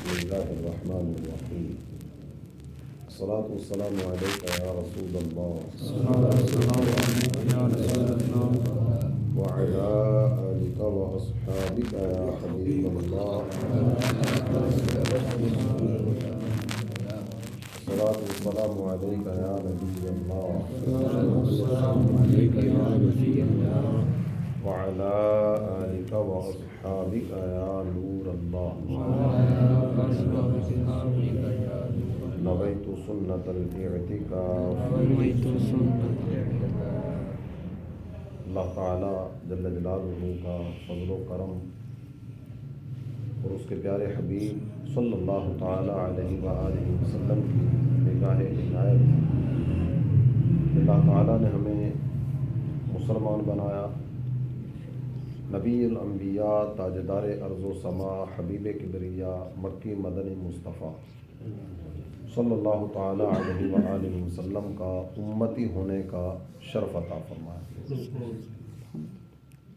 بسم الله الرحمن الرحيم. الصلاة والسلام عليك يا رسول الله وعلى آلك وأصحابك يا حبيب الله. الصلاة والسلام عليك يا نبي الله وعلى آلك وأصحابك يا نور الله. نويت سنة الاعتكاف. اللہ تعالیٰ جل جلالہ کا فضل و کرم اور اس کے پیارے حبیب صلی اللہ تعالیٰ علیہ وآلہ وسلم کی نگاہ عنایت، اللہ تعالیٰ نے ہمیں مسلمان بنایا، نبی الانبیاء تاجدار ارض و سما حبیب کبریا مکی مدنی مصطفیٰ صلی اللہ تعالیٰ علیہ وآلہ وسلم کا امتی ہونے کا شرف عطا فرمایا۔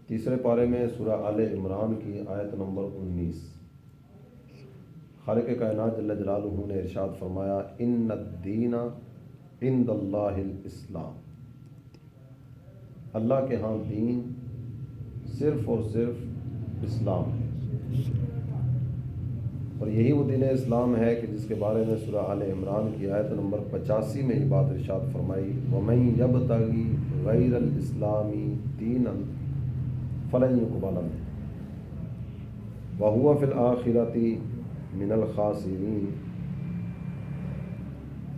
تیسرے پارے میں سورہ آل عمران کی آیت نمبر 19، خالق کائنات جل جلالہ نے ارشاد فرمایا ان الدین عند اللہ الاسلام، اللہ کے ہاں دین صرف اور صرف اسلام ہے، اور یہی وہ دین اسلام ہے کہ جس کے بارے میں سورہ آل عمران کی آیت نمبر 85 میں یہ بات ارشاد فرمائی وَمَن يَبْتَغِي غَيْرَ الْإِسْلَامِ دِينًا فَلَن يُقْبَلَ مِنْهُ وَهُوَ فِي الْآخِرَةِ مِنَ الْخَاسِرِينَ۔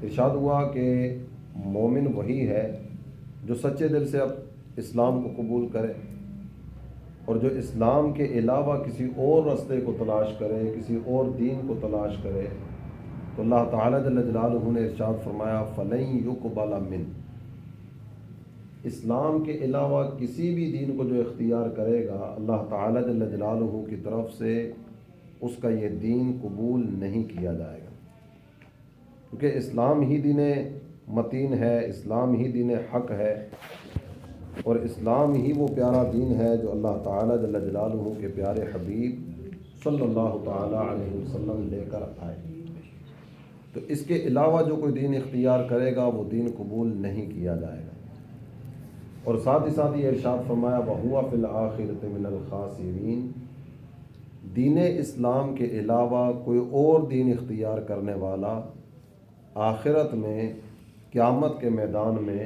ارشاد ہوا کہ مومن وہی ہے جو سچے دل سے اب اسلام کو قبول کرے، اور جو اسلام کے علاوہ کسی اور راستے کو تلاش کرے، کسی اور دین کو تلاش کرے، تو اللہ تعالیٰ جل جلالہ نے ارشاد فرمایا فَلَن يُقْبَلَ مِنْهُ، اسلام کے علاوہ کسی بھی دین کو جو اختیار کرے گا اللہ تعالیٰ جل جلالہ کی طرف سے اس کا یہ دین قبول نہیں کیا جائے گا، کیونکہ اسلام ہی دین متین ہے، اسلام ہی دین حق ہے، اور اسلام ہی وہ پیارا دین ہے جو اللہ تعالیٰ جل جلالہ کے پیارے حبیب صلی اللہ تعالیٰ علیہ وسلم لے کر آئے۔ تو اس کے علاوہ جو کوئی دین اختیار کرے گا وہ دین قبول نہیں کیا جائے گا، اور ساتھ ہی ساتھ یہ ارشاد فرمایا وَهُوَ فِي الْآخِرَةِ مِنَ الْخَاسِرِينَ، دین اسلام کے علاوہ کوئی اور دین اختیار کرنے والا آخرت میں قیامت کے میدان میں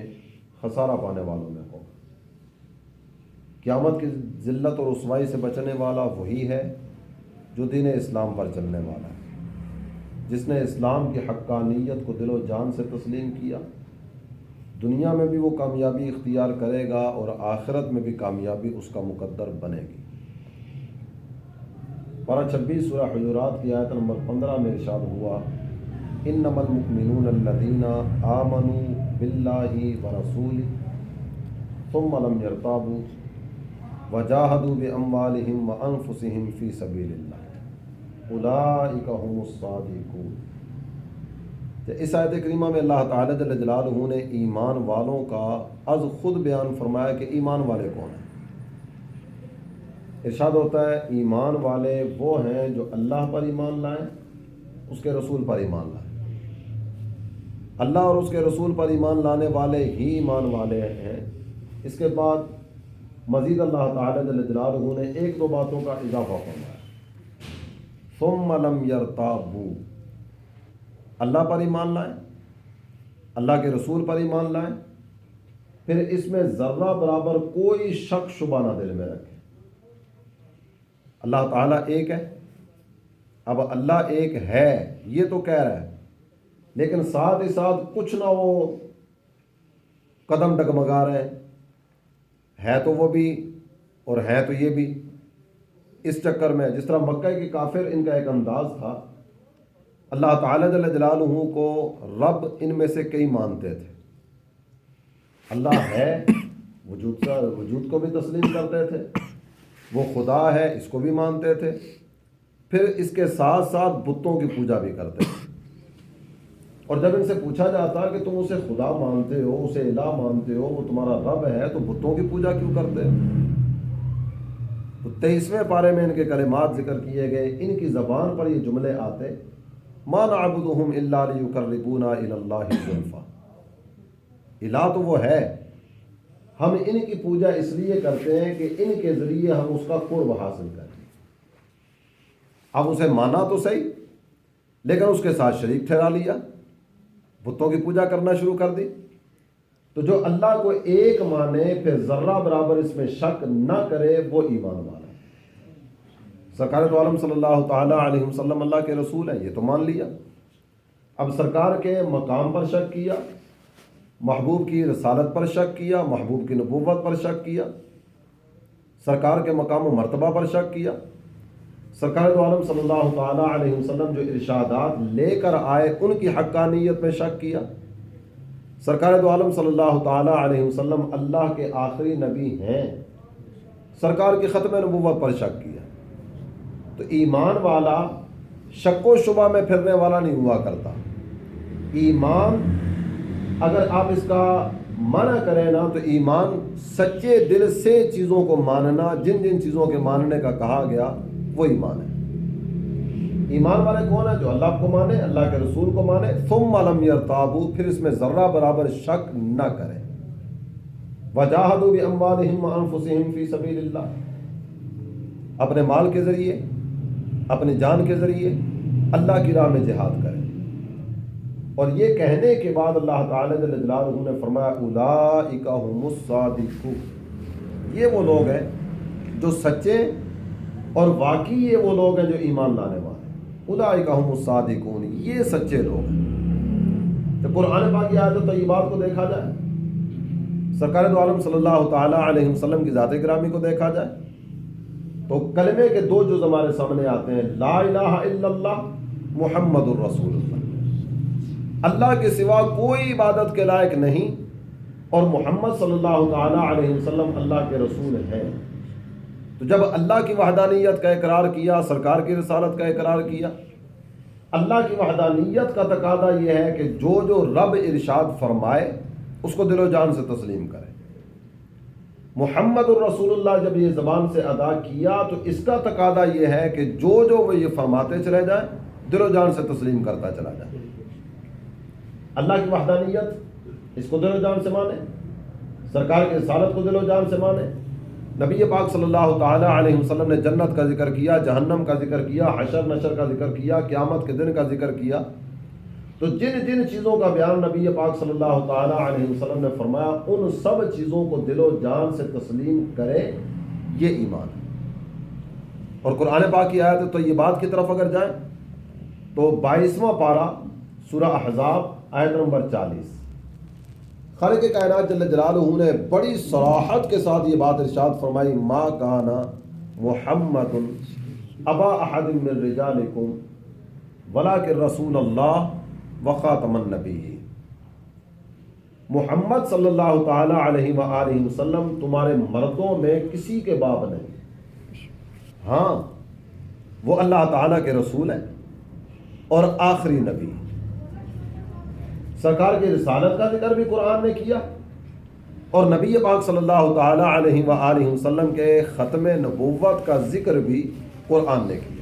خسارہ پانے والوں میں ہوگا۔ قیامت کی ذلت اور رسوائی سے بچنے والا وہی ہے جو دین اسلام پر چلنے والا ہے، جس نے اسلام کی حقانیت کو دل و جان سے تسلیم کیا، دنیا میں بھی وہ کامیابی اختیار کرے گا اور آخرت میں بھی کامیابی اس کا مقدر بنے گی۔ پارہ 26 سورہ حجرات کی آیت نمبر 15 میں ارشاد ہوا انما المؤمنون الذین آمنوا باللہ ورسولہ ثم لم يرتابوا وجاہدوا باموالہم وانفسہم فی سبیل اللہ اولئک هم الصادقون۔ اس آیت کریمہ میں اللہ تعالیٰ جل جلالہ نے ایمان والوں کا از خود بیان فرمایا کہ ایمان والے کون ہیں۔ ارشاد ہوتا ہے ایمان والے وہ ہیں جو اللہ پر ایمان لائیں، اس کے رسول پر ایمان لائیں۔ اللہ اور اس کے رسول پر ایمان لانے والے ہی ایمان والے ہیں۔ اس کے بعد مزید اللہ تعالیٰ جل جلالہ نے ایک دو باتوں کا اضافہ فرمایا ثم لم يرتابوا، اللہ پر ایمان لائیں، اللہ کے رسول پر ایمان لائیں، پھر اس میں ذرہ برابر کوئی شک شبہ نہ دل میں رکھیں۔ اللہ تعالیٰ ایک ہے، اب اللہ ایک ہے یہ تو کہہ رہا ہے، لیکن ساتھ ہی ساتھ کچھ نہ وہ قدم ڈگمگا رہے ہیں، ہے تو وہ بھی اور ہے تو یہ بھی۔ اس چکر میں جس طرح مکہ کے کافر ان کا ایک انداز تھا، اللہ تعالیٰ جل جلالہ کو رب ان میں سے کئی مانتے تھے، اللہ ہے وجود کو بھی تسلیم کرتے تھے، وہ خدا ہے اس کو بھی مانتے تھے، پھر اس کے ساتھ ساتھ بتوں کی پوجا بھی کرتے تھے۔ اور جب ان سے پوچھا جاتا کہ تم اسے خدا مانتے ہو، اسے الہ مانتے ہو، وہ تمہارا رب ہے، تو بتوں کی پوجا کیوں کرتے ہو؟ تو 23ویں پارے میں ان کے کلمات ذکر کیے گئے، ان کی زبان پر یہ جملے آتے، ما نعبدہم الا لیقربونا الی اللہ زلفیٰ، الہ تو وہ ہے، ہم ان کی پوجا اس لیے کرتے ہیں کہ ان کے ذریعے ہم اس کا قرب حاصل کریں۔ اب اسے مانا تو صحیح، لیکن اس کے ساتھ شریک ٹھہرا لیا، بتوں کی پوجا کرنا شروع کر دی۔ تو جو اللہ کو ایک مانے پھر ذرہ برابر اس میں شک نہ کرے، وہ ایمان والا ہے۔ سرکار تو عالم صلی اللہ تعالیٰ علیہ وسلم اللہ کے رسول ہیں، یہ تو مان لیا۔ اب سرکار کے مقام پر شک کیا، محبوب کی رسالت پر شک کیا، محبوب کی نبوت پر شک کیا، سرکار کے مقام و مرتبہ پر شک کیا، سرکار دو عالم صلی اللہ تعالیٰ علیہ وسلم جو ارشادات لے کر آئے ان کی حقانیت میں شک کیا، سرکار دو عالم صلی اللہ تعالیٰ علیہ وسلم اللہ کے آخری نبی ہیں، سرکار کی ختم نبوت پر شک کیا۔ تو ایمان والا شک و شبہ میں پھرنے والا نہیں ہوا کرتا۔ ایمان اگر آپ اس کا منع کریں نا تو ایمان سچے دل سے چیزوں کو ماننا، جن جن چیزوں کے ماننے کا کہا گیا وہ ایمان ہے۔ ایمان والے کون ہیں؟ جو اللہ کو مانے، اللہ کے رسول کو مانے، ثم لم یرتابوا، پھر اس میں ذرہ برابر شک نہ کریں، وجاہدوا باموالہم وانفسہم فی سبیل اللہ، اپنے مال کے ذریعے، اپنی جان کے ذریعے اللہ کی راہ میں جہاد کریں۔ اور یہ کہنے کے بعد اللہ تعالی جل جلالہ نے فرمایا اولئک ھم الصادقون، یہ وہ لوگ ہیں جو سچے، اور واقعی یہ وہ لوگ ہیں جو ایمان لانے والے ہیں۔ اولئک ھم الصادقون، یہ سچے لوگ ہیں۔ جب قرآن پاک کی آیات طیبات کو دیکھا جائے، سرکار دو عالم صلی اللہ تعالیٰ علیہ وسلم کی ذات گرامی کو دیکھا جائے، تو کلمے کے دو جز ہمارے سامنے آتے ہیں، لا الہ الا اللہ محمد الرسول اللہ، اللہ کے سوا کوئی عبادت کے لائق نہیں، اور محمد صلی اللہ تعالیٰ علیہ وسلم اللہ کے رسول ہیں۔ تو جب اللہ کی وحدانیت کا اقرار کیا، سرکار کی رسالت کا اقرار کیا، اللہ کی وحدانیت کا تقاضا یہ ہے کہ جو جو رب ارشاد فرمائے اس کو دل و جان سے تسلیم کرے۔ محمد الرسول اللہ جب یہ زبان سے ادا کیا تو اس کا تقاضا یہ ہے کہ جو جو وہ یہ فرماتے چلے جائیں، دل و جان سے تسلیم کرتا چلا جائے۔ اللہ کی وحدانیت اس کو دل و جان سے مانے، سرکار کی رسالت کو دل و جان سے مانے، نبی پاک صلی اللہ تعالیٰ علیہ وسلم نے جنت کا ذکر کیا، جہنم کا ذکر کیا، حشر نشر کا ذکر کیا، قیامت کے دن کا ذکر کیا، تو جن جن چیزوں کا بیان نبی پاک صلی اللہ تعالیٰ علیہ وسلم نے فرمایا ان سب چیزوں کو دل و جان سے تسلیم کرے، یہ ایمان ہے۔ اور قرآن پاک کی آیت طیبات کی طرف اگر جائیں تو 22واں پارہ سورہ احزاب آیت نمبر 40، خالق کائنات جل جلالہ نے بڑی صراحت کے ساتھ یہ بات ارشاد فرمائی، ما کان محمد ابا احد من رجالکم ولکن رسول اللہ وخاتم النبیین، محمد صلی اللہ تعالیٰ علیہ وآلہ وسلم تمہارے مردوں میں کسی کے باپ نہیں، ہاں وہ اللہ تعالیٰ کے رسول ہیں اور آخری نبی۔ سرکار کی رسالت کا ذکر بھی قرآن نے کیا، اور نبی پاک صلی اللہ تعالیٰ علیہ وآلہ وسلم کے ختم نبوت کا ذکر بھی قرآن نے کیا۔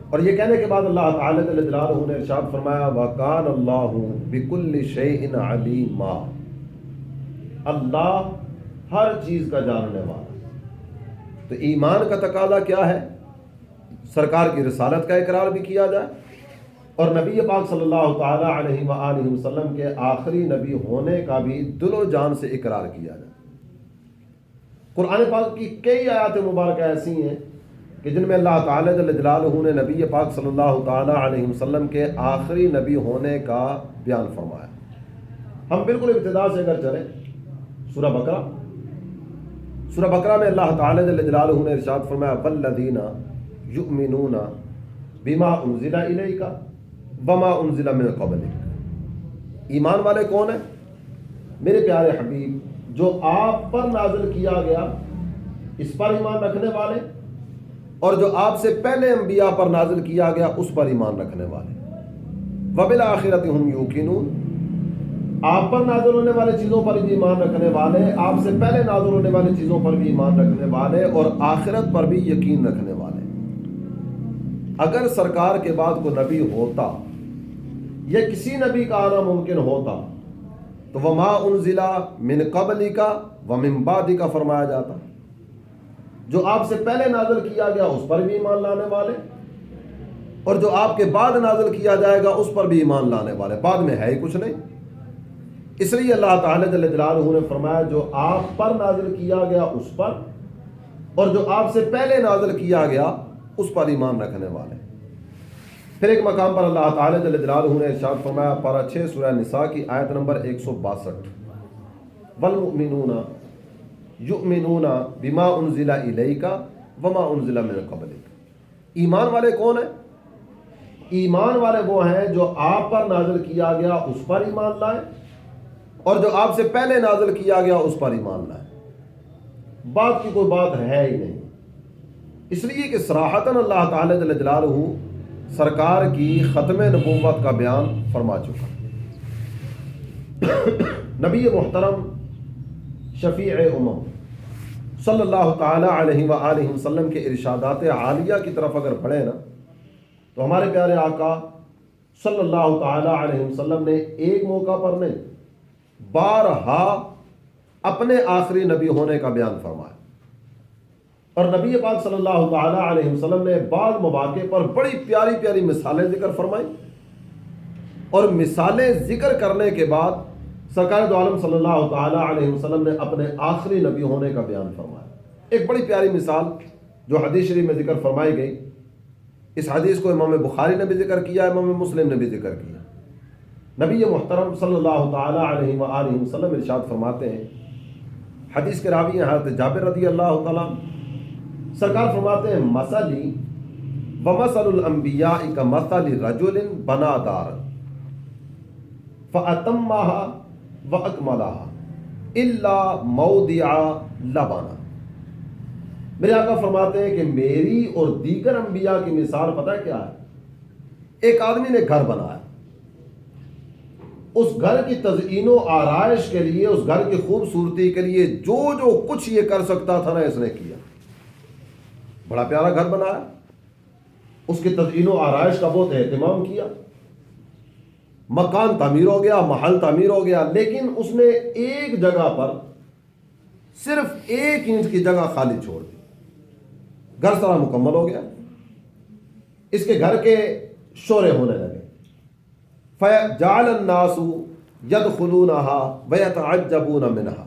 اور یہ کہنے کے بعد اللہ تعالیٰ جل جلالہ نے ارشاد فرمایا وَكَانَ اللَّهُ بِكُلِّ شَيْءٍ عَلِيمًا، اللہ ہر چیز کا جاننے والا۔ تو ایمان کا تقاضا کیا ہے؟ سرکار کی رسالت کا اقرار بھی کیا جائے، اور نبی پاک صلی اللہ تعالیٰ علیہ وآلہ وسلم کے آخری نبی ہونے کا بھی دل و جان سے اقرار کیا جائے۔ قرآن پاک کی کئی آیات مبارکہ ایسی ہیں کہ جن میں اللہ تعالیٰ جل جلالہ نے نبی پاک صلی اللہ تعالیٰ علیہ وسلم کے آخری نبی ہونے کا بیان فرمایا۔ ہم بالکل ابتدا سے اگر چلیں سورہ بقرہ میں اللہ تعالیٰ جل جلالہ نے ارشاد فرمایا والذین یؤمنون بما انزل الیک وما انزل من قبلک، ایمان والے کون ہیں؟ میرے پیارے حبیب، جو آپ پر نازل کیا گیا اس پر ایمان رکھنے والے، اور جو آپ سے پہلے انبیاء پر نازل کیا گیا اس پر ایمان رکھنے والے، وبالآخرۃ ھم یوقنون، آپ پر نازل ہونے والی چیزوں پر بھی ایمان رکھنے والے، آپ سے پہلے نازل ہونے والی چیزوں پر بھی ایمان رکھنے والے، اور آخرت پر بھی یقین رکھنے والے۔ اگر سرکار کے بعد کوئی نبی ہوتا یا کسی نبی کا آنا ممکن ہوتا تو وما انزل من قبلک ومن بعدک فرمایا جاتا، جو آپ سے پہلے نازل کیا گیا اس پر بھی ایمان لانے والے، اور جو آپ کے بعد نازل کیا جائے گا اس پر بھی ایمان لانے والے۔ بعد میں ہے ہی کچھ نہیں۔ اس لیے اللہ تعالی جل جلالہ نے فرمایا جو آپ پر نازل کیا گیا اس پر، اور جو آپ سے پہلے نازل کیا گیا اس پر ایمان رکھنے والے۔ پھر ایک مقام پر اللہ تعالی جل جلالہ نے ارشاد فرمایا، پارہ 6 سورہ نساء کی آیت نمبر 162، والمؤمنون یؤمنون بما انزل الیک وما انزل من قبلک۔ ایمان والے کون ہیں؟ ایمان والے وہ ہیں جو آپ پر نازل کیا گیا اس پر ایمان لائے، اور جو آپ سے پہلے نازل کیا گیا اس پر ایمان لائے۔ بات کی کوئی بات ہے ہی نہیں، اس لیے کہ صراحتاً اللہ تعالی جل جلالہ سرکار کی ختم نبوت کا بیان فرما چکا۔ نبی محترم شفیع امم صلی اللہ تعالی علیہ وآلہ وسلم کے ارشادات عالیہ کی طرف اگر پڑھیں نا تو ہمارے پیارے آقا صلی اللہ تعالی علیہ وسلم نے ایک موقع پر نہیں، بارہا اپنے آخری نبی ہونے کا بیان فرمایا، اور نبی پاک صلی اللہ تعالی علیہ وسلم نے بعض مواقع پر بڑی پیاری پیاری مثالیں ذکر فرمائی، اور مثالیں ذکر کرنے کے بعد سرکار دو عالم صلی اللہ تعالی علیہ وسلم نے اپنے آخری نبی ہونے کا بیان فرمایا۔ ایک بڑی پیاری مثال جو حدیث شریف میں ذکر فرمائی گئی، اس حدیث کو امام بخاری نے بھی ذکر کیا، امام مسلم نے بھی ذکر کیا۔ نبی محترم صلی اللہ تعالی علیہ وآلہ وسلم ارشاد فرماتے ہیں، حدیث کے راوی ہیں حضرت جابر رضی اللہ تعالیٰ، سرکار فرماتے ہیں مثلی ومثل الانبیاء کمثل رجل بنا دارا فأتمها وأكملها الا موضع لبنا۔ میرے آقا فرماتے ہیں کہ میری اور دیگر انبیاء کی مثال پتہ کیا ہے؟ ایک آدمی نے گھر بنایا، اس گھر کی تزئین و آرائش کے لیے، اس گھر کی خوبصورتی کے لیے جو جو کچھ یہ کر سکتا تھا نا اس نے کیا۔ بڑا پیارا گھر بنایا، اس کی تزئین و آرائش کا بہت اہتمام کیا، مکان تعمیر ہو گیا، محل تعمیر ہو گیا، لیکن اس نے ایک جگہ پر صرف 1 انچ کی جگہ خالی چھوڑ دی۔ گھر سارا مکمل ہو گیا، اس کے گھر کے شورے ہونے لگے، فَجَعَلَ النَّاسُ يَدْخُلُونَهَا وَيَتَعَجَّبُونَ مِنْهَا۔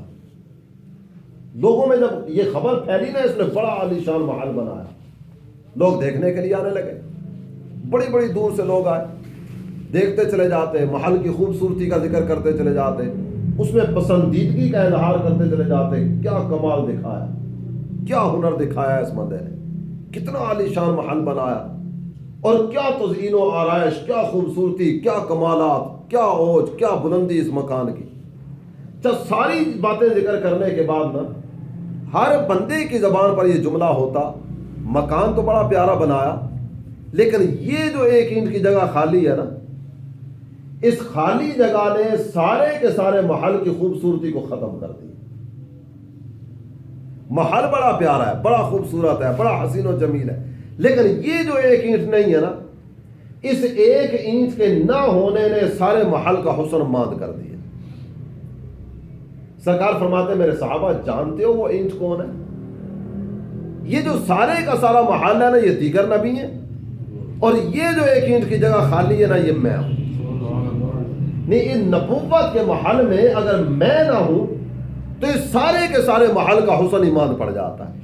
لوگوں میں جب یہ خبر پھیلی نا اس نے بڑا عالی شان محل بنایا، لوگ دیکھنے کے لیے آنے لگے، بڑی بڑی دور سے لوگ آئے، دیکھتے چلے جاتے، محل کی خوبصورتی کا ذکر کرتے چلے جاتے، اس میں پسندیدگی کا اظہار کرتے چلے جاتے، کیا کمال دکھایا، کیا ہنر دکھایا اس بندے نے، کتنا عالی شان محل بنایا، اور کیا تزئین و آرائش، کیا خوبصورتی، کیا کمالات، کیا اوج، کیا بلندی اس مکان کی۔ جب ساری باتیں ذکر کرنے کے بعد نا ہر بندے کی زبان پر یہ جملہ ہوتا، مکان تو بڑا پیارا بنایا، لیکن یہ جو 1 انچ کی جگہ خالی ہے نا، اس خالی جگہ نے سارے کے سارے محل کی خوبصورتی کو ختم کر دی۔ محل بڑا پیارا ہے، بڑا خوبصورت ہے، بڑا حسین و جمیل ہے، لیکن یہ جو 1 انچ نہیں ہے نا، اس 1 انچ کے نہ ہونے نے سارے محل کا حسن ماند کر دیا۔ سرکار فرماتے ہیں میرے صحابہ جانتے ہو وہ انچ کون ہے؟ یہ جو سارے کا سارا محل ہے نا یہ دیگر نبی ہیں، اور یہ جو 1 انچ کی جگہ خالی ہے نا یہ میں ہوں۔ نہیں، ان نبوت کے محل میں اگر میں نہ ہوں تو اس سارے کے سارے محل کا حسن ایمان پڑ جاتا ہے۔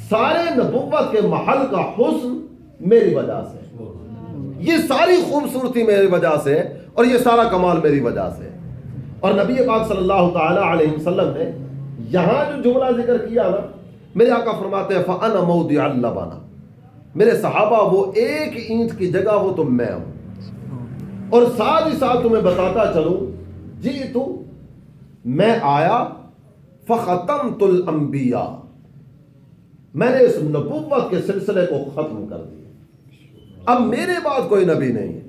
سارے نبوت کے محل کا حسن میری وجہ سے، یہ ساری خوبصورتی میری وجہ سے، اور یہ سارا کمال میری وجہ سے۔ اور نبی پاک صلی اللہ تعالی علیہ وسلم نے یہاں جو جملہ ذکر کیا نا، میرے آقا فرماتے ہیں فَأَنَا مَوْضِعَ اللَّبَنَ، میرے صحابہ وہ 1 انچ کی جگہ وہ تو میں ہوں۔ اور ساتھ ہی ساتھ تمہیں بتاتا چلوں، جی تو میں آیا فختمت الانبیاء، میں نے اس نبوت کے سلسلے کو ختم کر دیا، اب میرے بعد کوئی نبی نہیں ہے۔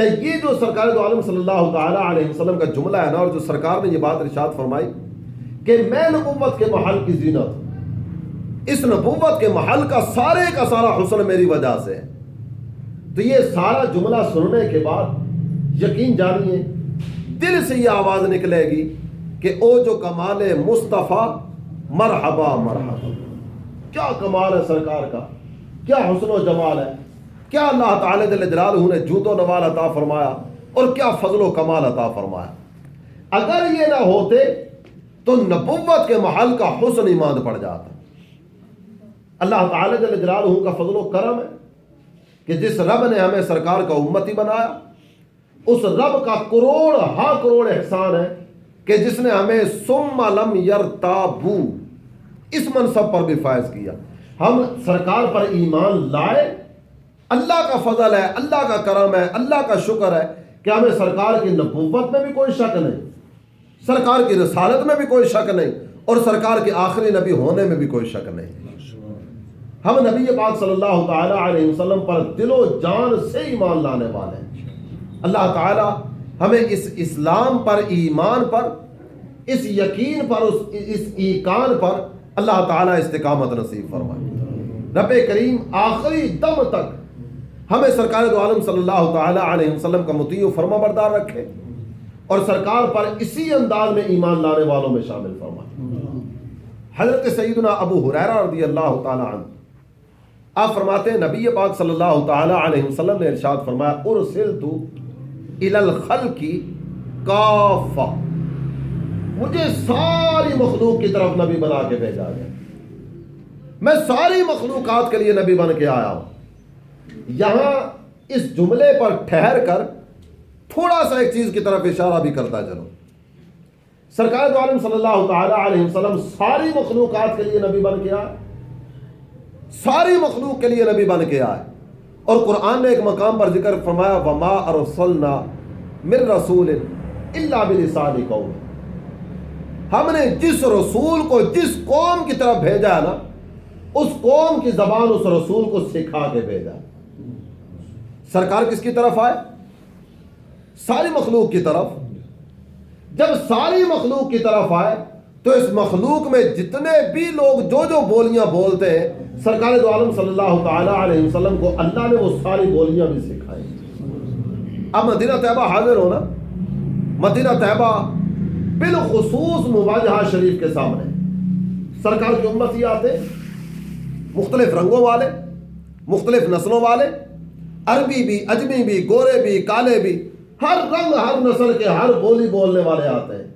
یہ جو سرکار دو عالم صلی اللہ تعالیٰ علیہ وسلم کا جملہ ہے نا، اور جو سرکار نے یہ بات ارشاد فرمائی کہ میں نبوت کے محل کی زینت ہوں، اس نبوت کے محل کا سارا حسن میری وجہ سے ہے، تو یہ سارا جملہ سننے کے بعد یقین جانیے دل سے یہ آواز نکلے گی کہ او جو کمال مصطفیٰ مرحبا مرحبا، کیا کمال ہے سرکار کا، کیا حسن و جمال ہے، کیا اللہ تعالی جل جلالہ نے جود و نوال عطا فرمایا اور کیا فضل و کمال عطا فرمایا۔ اگر یہ نہ ہوتے تو نبوت کے محل کا حسن ہی ماند پڑ جاتا۔ اللہ تعالی جل جلالہ کا فضل و کرم ہے کہ جس رب نے ہمیں سرکار کا امتی بنایا، اس رب کا کروڑ احسان ہے کہ جس نے ہمیں ثم لم یرتابو اس منصب پر بھی فائز کیا۔ ہم سرکار پر ایمان لائے، اللہ کا فضل ہے، اللہ کا کرم ہے، اللہ کا شکر ہے کہ ہمیں سرکار کی نبوت میں بھی کوئی شک نہیں، سرکار کی رسالت میں بھی کوئی شک نہیں، اور سرکار کے آخری نبی ہونے میں بھی کوئی شک نہیں۔ ہم نبی پاک صلی اللہ تعالی علیہ وسلم پر دل و جان سے ایمان لانے والے ہیں۔ اللہ تعالی ہمیں اس اسلام پر، ایمان پر، اس یقین پر، اس ایقان پر اللہ تعالی استقامت نصیب فرمائے۔ رب کریم آخری دم تک ہمیں سرکار دو عالم صلی اللہ تعالی علیہ وسلم کا مطیع و فرما بردار رکھے اور سرکار پر اسی انداز میں ایمان لانے والوں میں شامل فرمائے۔ حضرت سیدنا ابو ہریرہ رضی اللہ تعالی عنہ آپ فرماتے ہیں نبی پاک صلی اللہ تعالی علیہ وسلم نے ارشاد فرمایا ارسلت الی الخلق کافہ، مجھے ساری مخلوق کی طرف نبی بنا کے بھیجا گیا، میں ساری مخلوقات کے لیے نبی بن کے آیا ہوں۔ یہاں اس جملے پر ٹھہر کر تھوڑا سا ایک چیز کی طرف اشارہ بھی کرتا چلو۔ سرکار دو عالم صلی اللہ تعالی علیہ وسلم ساری مخلوقات کے لیے نبی بن کے آئے، ساری مخلوق کے لیے نبی بن کے آئے، اور قرآن نے ایک مقام پر ذکر فرمایا وما ارسلنا من رسول الا بلسان قوم، ہم نے جس رسول کو جس قوم کی طرف بھیجا ہے نا، اس قوم کی زبان اس رسول کو سکھا کے بھیجا۔ سرکار کس کی طرف آئے؟ ساری مخلوق کی طرف۔ جب ساری مخلوق کی طرف آئے تو اس مخلوق میں جتنے بھی لوگ جو بولیاں بولتے ہیں، سرکار دو عالم صلی اللہ تعالی علیہ وسلم کو اللہ نے وہ ساری بولیاں بھی سکھائی۔ اب مدینہ طیبہ حاضر ہونا، مدینہ طیبہ بالخصوص مواجہہ شریف کے سامنے سرکار کی امتی آتے، مختلف رنگوں والے، مختلف نسلوں والے، عربی بھی، اجمی بھی، گورے بھی، کالے بھی، ہر رنگ ہر نسل کے ہر بولی بولنے والے آتے ہیں۔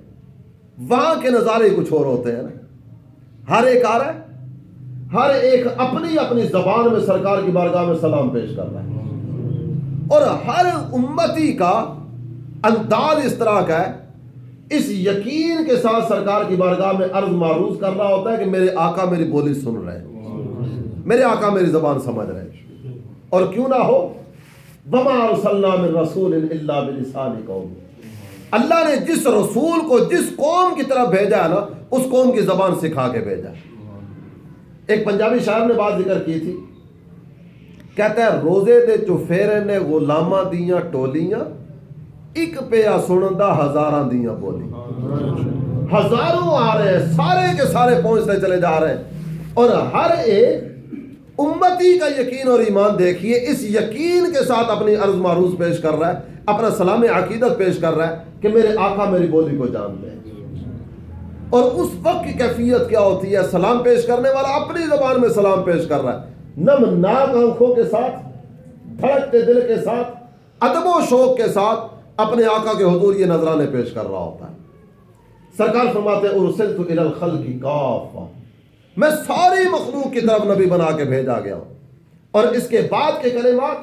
وہاں کے نظارے کچھ اور ہوتے ہیں نا، ہر ایک آ رہا ہے، ہر ایک اپنی اپنی زبان میں سرکار کی بارگاہ میں سلام پیش کر رہا ہے، اور ہر امتی کا انداز اس طرح کا ہے، اس یقین کے ساتھ سرکار کی بارگاہ میں عرض معروض کر رہا ہوتا ہے کہ میرے آقا میری بولی سن رہے ہیں، میرے آقا میری زبان سمجھ رہے ہیں۔ اور کیوں نہ ہو، وما ارسلنا من رسول الا بلسان قوم، اللہ نے جس رسول کو جس قوم کی طرف بھیجا ہے نا، اس قوم کی زبان سکھا کے بھیجا۔ ایک پنجابی شاعر نے بات ذکر کی تھی، کہتا ہے روزے دے چفیرے نے غلاماں دیاں ٹولیاں، ایک پیا سنندا ہزاراں دیاں بولی۔ ہزاروں آ رہے ہیں، سارے کے سارے پہنچتے چلے جا رہے ہیں، اور ہر ایک امتی کا یقین اور ایمان دیکھیے، اس یقین کے ساتھ اپنی عرض معروض پیش کر رہا ہے، اپنا سلام عقیدت پیش کر رہا ہے کہ میرے آقا میری بولی کو جانتے ہیں۔ اور اس وقت کی کیفیت کیا ہوتی ہے؟ سلام پیش کرنے والا اپنی زبان میں سلام پیش کر رہا ہے، نمناک آنکھوں کے ساتھ، دھڑکتے دل کے ساتھ، ادب و شوق کے ساتھ اپنے آقا کے حضور یہ نذرانے پیش کر رہا ہوتا ہے۔ سرکار فرماتے ہیں ارسلت الی الخلق کافہ، میں ساری مخلوق کی طرف نبی بنا کے بھیجا گیا ہوں۔ اور اس کے بعد کے کلمات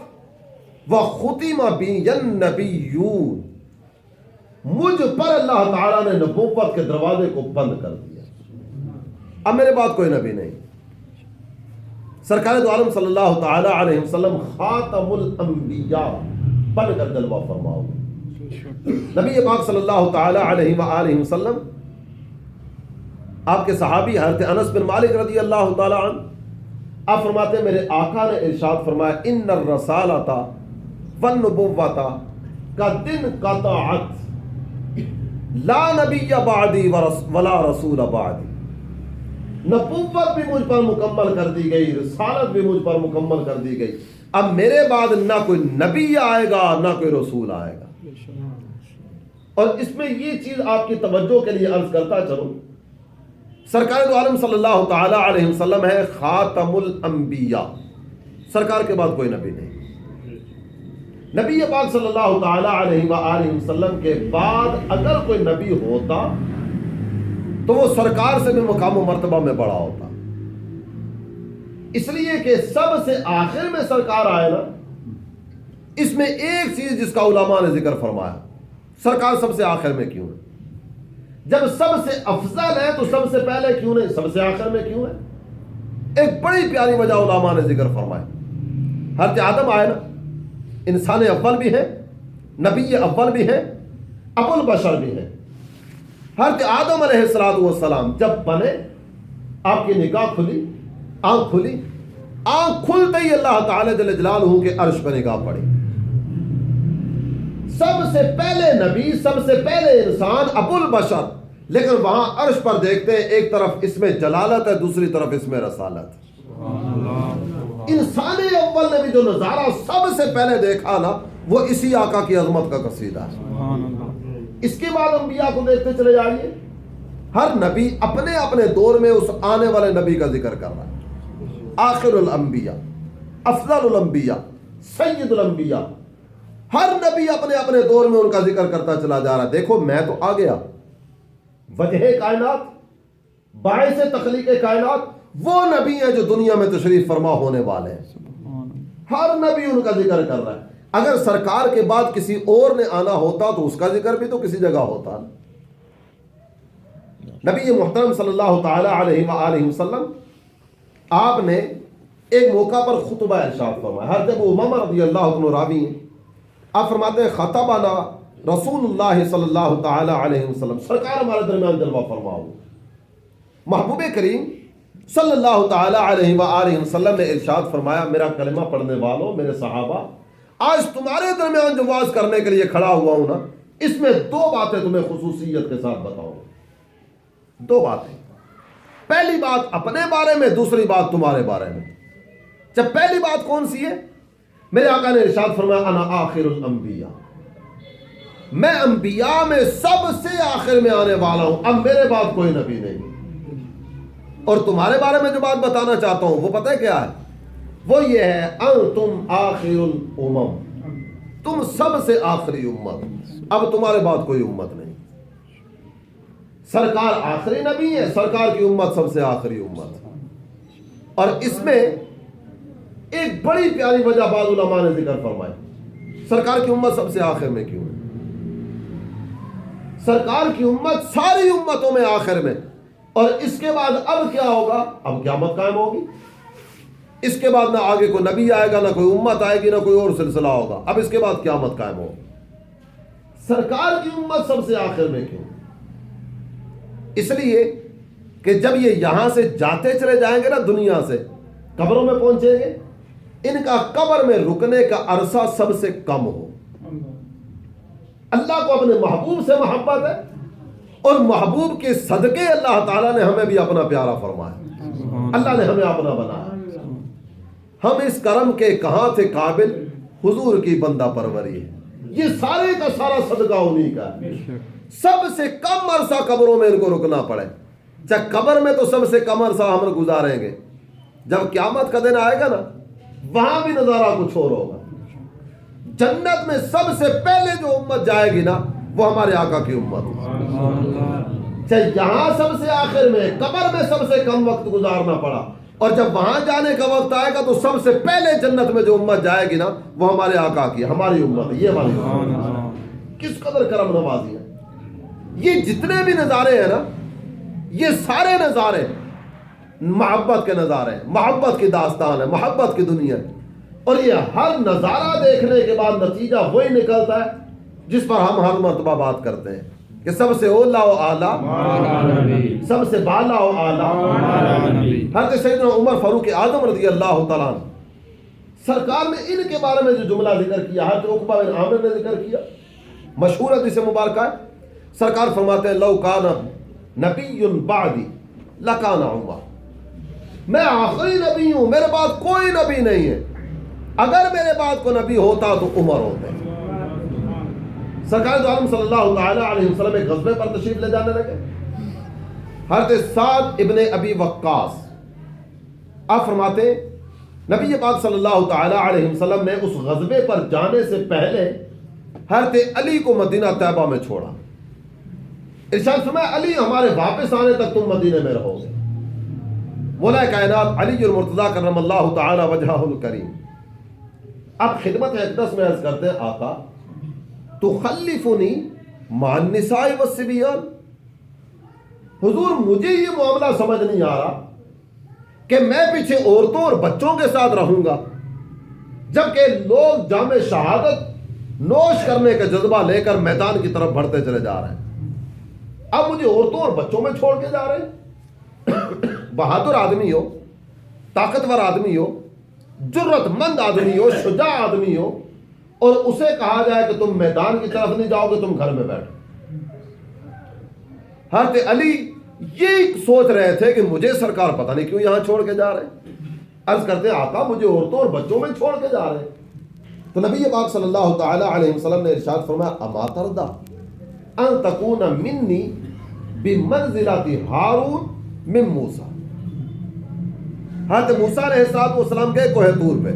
وَخُتِمَ بِيَ النَّبِيُّونَ، مجھ پر اللہ تعالیٰ نے نبوت کے دروازے کو بند کر دیا، اب میرے بعد کوئی نبی نہیں۔ سرکار دو عالم صلی اللہ تعالی علیہ وسلم خاتم الانبیاء بن کر جلوہ فرما ہوئے۔ نبی پاک صلی اللہ تعالی علیہ وآلہ وسلم، آپ کے صحابی حضرت انس بن مالک رضی اللہ تعالی عنہ، آپ فرماتے ہیں میرے آقا نے ارشاد فرمایا ان الرسالۃ والنبوۃ کا دن قطعت لا نبی بعدی ولا رسول بعدی، نبوت بھی مجھ پر مکمل کر دی گئی، رسالت بھی مجھ پر مکمل کر دی گئی، اب میرے بعد نہ کوئی نبی آئے گا نہ کوئی رسول آئے گا۔ اور اس میں یہ چیز آپ کی توجہ کے لیے عرض کرتا چلوں، سرکار دو عالم صلی اللہ تعالی علیہ وسلم ہے خاتم الانبیاء، سرکار کے بعد کوئی نبی نہیں۔ نبی پاک صلی اللہ تعالی علیہ وآلہ وسلم کے بعد اگر کوئی نبی ہوتا تو وہ سرکار سے بھی مقام و مرتبہ میں بڑا ہوتا، اس لیے کہ سب سے آخر میں سرکار آئے نا۔ اس میں ایک چیز جس کا علماء نے ذکر فرمایا، سرکار سب سے آخر میں کیوں ہے؟ جب سب سے افضل ہے تو سب سے پہلے کیوں نہیں، سب سے آخر میں کیوں ہے؟ ایک بڑی پیاری وجہ علماء نے ذکر فرمایا۔ حضرت آدم آئے نا، انسان اول بھی ہے، نبی اول بھی ہے، ابو البشر بھی ہے۔ حضرت آدم علیہ السلام جب بنے، آپ کی نگاہ کھلی، آنکھ کھلی، آنکھ کھلتے ہی اللہ تعالی جل جلالہ کے عرش پر نگاہ پڑی۔ سب سے پہلے نبی، سب سے پہلے انسان ابو البشر، لیکن وہاں عرش پر دیکھتے ہیں ایک طرف اس میں جلالت ہے، دوسری طرف اس میں رسالت۔ انسان اول نے بھی جو نظارہ سب سے پہلے دیکھا نا، وہ اسی آقا کی عظمت کا قصیدہ ہے۔ اس کے بعد انبیاء کو دیکھتے چلے جائیے، ہر نبی اپنے اپنے دور میں اس آنے والے نبی کا ذکر کر رہا ہے۔ آخر الانبیاء، افضل الانبیاء، سید الانبیاء، ہر نبی اپنے اپنے دور میں ان کا ذکر کرتا چلا جا رہا ہے۔ دیکھو میں تو آ گیا، وجہ کائنات، باعث تخلیق کائنات، وہ نبی ہیں جو دنیا میں تشریف فرما ہونے والے ہیں، ہر نبی ان کا ذکر کر رہا ہے۔ اگر سرکار کے بعد کسی اور نے آنا ہوتا تو اس کا ذکر بھی تو کسی جگہ ہوتا۔ نبی محترم صلی اللہ تعالی علیہ وآلہ وسلم آپ نے ایک موقع پر خطبہ ارشاد فرمایا۔ حضرت ابو امامہ رضی اللہ عنہ راوی ہیں، آپ فرماتے ہیں خطبنا رسول اللہ صلی اللہ تعالی علیہ وسلم، سرکار ہمارے درمیان جلوہ فرما ہو۔ محبوب کریم صلی اللہ تعالی علیہ وآلہ وسلم نے ارشاد فرمایا، میرا کلمہ پڑھنے والوں، میرے صحابہ، آج تمہارے درمیان جو واز کرنے کے لیے کھڑا ہوا ہوں نا، اس میں دو باتیں تمہیں خصوصیت کے ساتھ بتاؤں، دو باتیں۔ پہلی بات اپنے بارے میں، دوسری بات تمہارے بارے میں۔ جب پہلی بات کون سی ہے؟ میرے آقا نے ارشاد فرمایا انا آخر الانبیاء، میں انبیاء میں سب سے آخر میں آنے والا ہوں، اب میرے بعد کوئی نبی نہیں۔ اور تمہارے بارے میں جو بات بتانا چاہتا ہوں وہ پتہ ہے کیا ہے؟ وہ یہ ہے انتم آخر الامم، تم سب سے آخری امت، اب تمہارے بعد کوئی امت نہیں۔ سرکار آخری نبی ہے، سرکار کی امت سب سے آخری امت۔ اور اس میں ایک بڑی پیاری وجہ بعض علماء نے ذکر فرمائی، سرکار کی امت سب سے آخر میں کیوں ہے؟ سرکار کی امت ساری امتوں میں آخر میں، اور اس کے بعد اب کیا ہوگا؟ اب قیامت قائم ہوگی، اس کے بعد نہ آگے کوئی نبی آئے گا، نہ کوئی امت آئے گی، نہ کوئی اور سلسلہ ہوگا، اب اس کے بعد قیامت قائم ہوگی۔ سرکار کی امت سب سے آخر میں کیوں؟ اس لیے کہ جب یہ یہاں سے جاتے چلے جائیں گے نا، دنیا سے قبروں میں پہنچیں گے، ان کا قبر میں رکنے کا عرصہ سب سے کم ہو۔ اللہ کو اپنے محبوب سے محبت ہے، اور محبوب کے صدقے اللہ تعالیٰ نے ہمیں بھی اپنا پیارا فرمایا، اللہ نے ہمیں اپنا بنایا۔ ہم اس کرم کے کہاں تھے قابل، حضور کی بندہ پروری ہے، یہ سارے کا سارا صدقہ انہی کا ہے۔ سب سے کم عرصہ قبروں میں ان کو رکنا پڑے، چاہے قبر میں تو سب سے کم عرصہ ہم گزاریں گے، جب قیامت کا دن آئے گا نا، وہاں بھی نظارہ کچھ اور ہوگا۔ جنت میں سب سے پہلے جو امت جائے گی نا، وہ ہمارے آقا کی امت، چاہے یہاں سب سے آخر میں، قبر میں سب سے کم وقت گزارنا پڑا، اور جب وہاں جانے کا وقت آئے گا تو سب سے پہلے جنت میں جو امت جائے گی نا، وہ ہمارے آقا کی، ہماری امت ہے، یہ ہماری امت۔ کس قدر کرم نوازی ہے۔ یہ جتنے بھی نظارے ہیں نا، یہ سارے نظارے محبت کے نظارے ہیں، محبت کی داستان ہے، محبت کی دنیا ہے۔ اور یہ ہر نظارہ دیکھنے کے بعد نتیجہ وہی نکلتا ہے جس پر ہم ہر مرتبہ بات کرتے ہیں کہ سب سے اولا و اعلیٰ، سب سے بالا و اعلیٰ حضرت سیدنا عمر فاروق اعظم رضی اللہ تعالیٰ عنہ، سرکار نے ان کے بارے میں جو جملہ ذکر کیا، حضرت عقبہ بن عامر نے ذکر کیا، مشہور حدیث مبارکہ ہے، سرکار فرماتے ہیں لو کان نبی بعدی لکان عمر، میں آخری نبی ہوں، میرے بعد کوئی نبی نہیں ہے، اگر میرے بعد کوئی نبی ہوتا تو عمر ہوتے۔ سرکار دو عالم صلی اللہ تعالی علیہ وسلم ایک غزوے پر تشریف لے جانے لگے، حضرت سعد ابن ابی وقاص آپ فرماتے ہیں نبی پاک صلی اللہ تعالی علیہ وسلم نے اس غزوے پر جانے سے پہلے حضرت علی کو مدینہ طیبہ میں چھوڑا، ارشاد فرمایا علی ہمارے واپس آنے تک تم مدینے میں رہو گے۔ مولا کائنات علی المرتضیٰ کرم اللہ تعالی وجہہ الکریم اب خدمت اقدس میں عرض کرتے ہیں آقا تخلفنی مع النساء والصبیان، حضور مجھے یہ معاملہ سمجھ نہیں آ رہا کہ میں پیچھے عورتوں اور بچوں کے ساتھ رہوں گا جبکہ لوگ جام شہادت نوش کرنے کا جذبہ لے کر میدان کی طرف بڑھتے چلے جا رہے ہیں، اب مجھے عورتوں اور بچوں میں چھوڑ کے جا رہے ہیں۔ بہادر آدمی ہو، طاقتور آدمی ہو، جرت مند آدمی ہو، شجاع آدمی ہو، اور اسے کہا جائے کہ تم میدان کی طرف نہیں جاؤ گے، تم گھر میں بیٹھو۔ حضرت علی یہ سوچ رہے تھے کہ مجھے سرکار پتہ نہیں کیوں یہاں چھوڑ کے جا رہے ہیں، عرض کرتے ہیں آقا مجھے عورتوں اور بچوں میں چھوڑ کے جا رہے ہیں۔ تو نبی پاک صلی اللہ تعالی علیہ وسلم نے ارشاد فرمایا اما ترضی ان تکون منی بمنزلۃ ہارون من موسیٰ، حضرت موسیٰ علیہ السلام گئے کوہ طور پہ،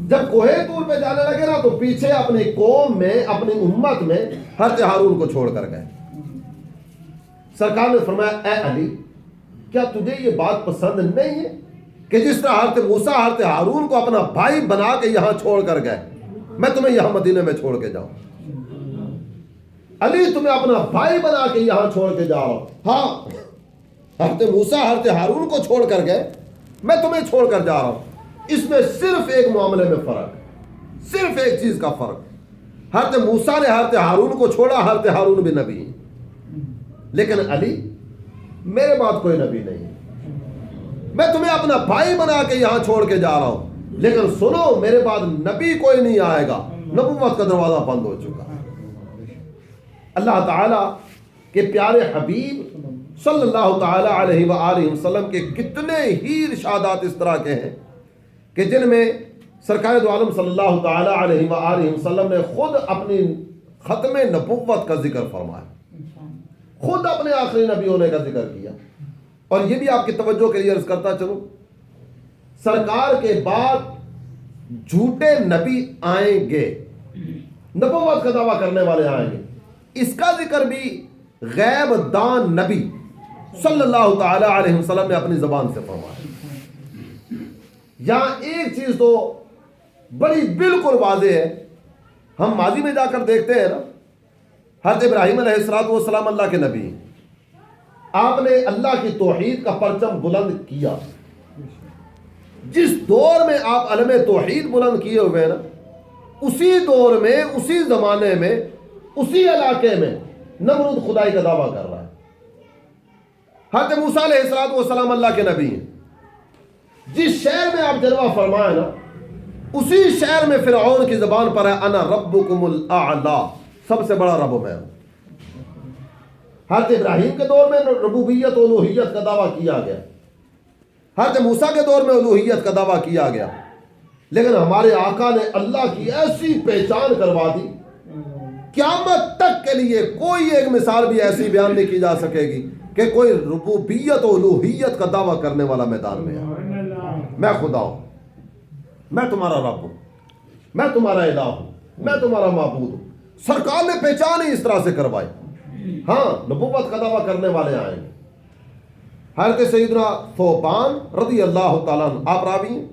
جب کوہ طور پہ جانے لگے نا تو پیچھے اپنی قوم میں اپنی امت میں حضرت ہارون کو چھوڑ کر گئے۔ سرکار نے فرمایا اے علی کیا تجھے یہ بات پسند نہیں ہے کہ جس طرح حضرت موسیٰ حضرت ہارون کو اپنا بھائی بنا کے یہاں چھوڑ کر گئے، میں تمہیں یہاں مدینے میں چھوڑ کے جاؤں؟ علی تمہیں اپنا بھائی بنا کے یہاں چھوڑ کے جا رہا ہوں، ہاں حضرت موسیٰ حضرت ہارون کو چھوڑ کر گئے، میں تمہیں چھوڑ کر جا رہا ہوں۔ اس میں صرف ایک معاملے میں فرق ہے، صرف ایک چیز کا فرق، حضرت موسیٰ نے حضرت ہارون کو چھوڑا، حضرت ہارون بھی نبی، لیکن علی میرے بعد کوئی نبی نہیں، میں تمہیں اپنا بھائی بنا کے یہاں چھوڑ کے جا رہا ہوں، لیکن سنو میرے بعد نبی کوئی نہیں آئے گا، نبوت کا دروازہ بند ہو چکا۔ اللہ تعالیٰ کے پیارے حبیب صلی اللہ تعالی علیہ وآلہ وسلم کے کتنے ہی ارشادات اس طرح کے ہیں کہ جن میں سرکار دو عالم صلی اللہ تعالی علیہ وآلہ وسلم نے خود اپنی ختم نبوت کا ذکر فرمایا، خود اپنے آخری نبی ہونے کا ذکر کیا۔ اور یہ بھی آپ کی توجہ کے لیے عرض کرتا چلوں، سرکار کے بعد جھوٹے نبی آئیں گے، نبوت کا دعویٰ کرنے والے آئیں گے، اس کا ذکر بھی غیب دان نبی صلی اللہ تعالی علیہ وسلم نے اپنی زبان سے فرمایا۔ یہاں ایک چیز تو بڑی بالکل واضح ہے، ہم ماضی میں جا کر دیکھتے ہیں نا، حضرت ابراہیم علیہ السلام اللہ کے نبی ہیں، آپ نے اللہ کی توحید کا پرچم بلند کیا، جس دور میں آپ علم توحید بلند کیے ہوئے نا، اسی دور میں اسی زمانے میں اسی علاقے میں نمرود خدائی کا دعویٰ کر رہا ہے۔ حضرت موسیٰ علیہ السلام اللہ کے نبی ہیں، جس شہر میں آپ جلوہ فرمائے نا اسی شہر میں فرعون کی زبان پر ہے انا ربکم الاعلی، سب سے بڑا رب میں ہوں۔ حضرت ابراہیم کے دور میں ربوبیت و الوہیت کا دعویٰ کیا گیا، حضرت موسیٰ کے دور میں الوہیت کا دعویٰ کیا گیا، لیکن ہمارے آقا نے اللہ کی ایسی پہچان کروا دی، قیامت تک کے لیے کوئی ایک مثال بھی ایسی بیان نہیں کی جا سکے گی کہ کوئی ربوبیت و الوہیت کا دعویٰ کرنے والا میدان میں ہے۔ میں خدا ہوں، میں تمہارا رب ہوں، میں تمہارا الہ ہوں، میں تمہارا معبود ہوں، سرکار نے پہچان ہی اس طرح سے کروائی۔ ہاں نبوت کا دعویٰ کرنے والے آئیں گے۔ حضرت سیدنا ثوبان رضی اللہ تعالیٰ عنہ آپ راوی ہیں،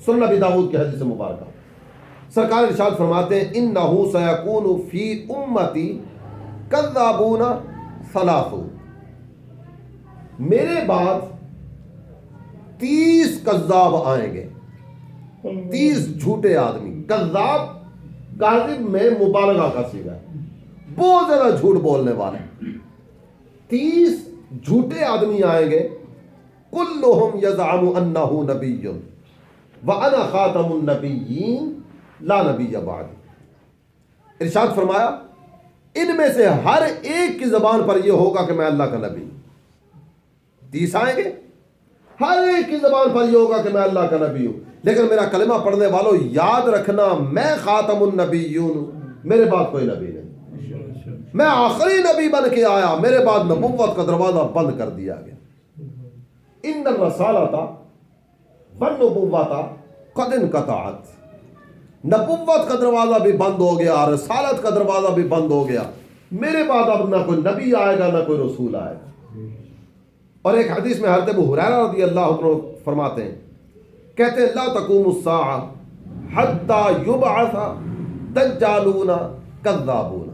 سنن ابی داؤد کی حدیث مبارکہ، سرکار ارشاد فرماتے ہیں انہ سیکون فی امتی کذابون ثلاث، میرے بعد 30 کذاب آئیں گے، 30 جھوٹے آدمی۔ کذاب کاذب میں مبالغہ کا صیغہ ہے، بہت زیادہ جھوٹ بولنے والے، 30 جھوٹے آدمی آئیں گے، کلہم یزعم انہ نبی وانا خاتم النبیین لا نبی بعد، ارشاد فرمایا ان میں سے ہر ایک کی زبان پر یہ ہوگا کہ میں اللہ کا نبی ہوں. 30 آئیں گے, ہر ایک کی زبان پر یہ ہوگا کہ میں اللہ کا نبی ہوں, لیکن میرا کلمہ پڑھنے والوں یاد رکھنا میں خاتم النبیون ہوں, میرے بعد کوئی نبی نہیں, میں آخری نبی بن کے آیا, میرے بعد نبوت کا دروازہ بند کر دیا گیا. ان الرسالۃ والنبوۃ قد انقطعت, نبوت کا دروازہ بھی بند ہو گیا, رسالت کا دروازہ بھی بند ہو گیا, میرے بعد اب نہ کوئی نبی آئے گا نہ کوئی رسول آئے گا. اور ایک حدیث میں حضرت ابو ہریرہ رضی اللہ عنہ فرماتے ہیں, کہتے ہیں لا تقوم الساعہ حتی یبعث دجالون کذابون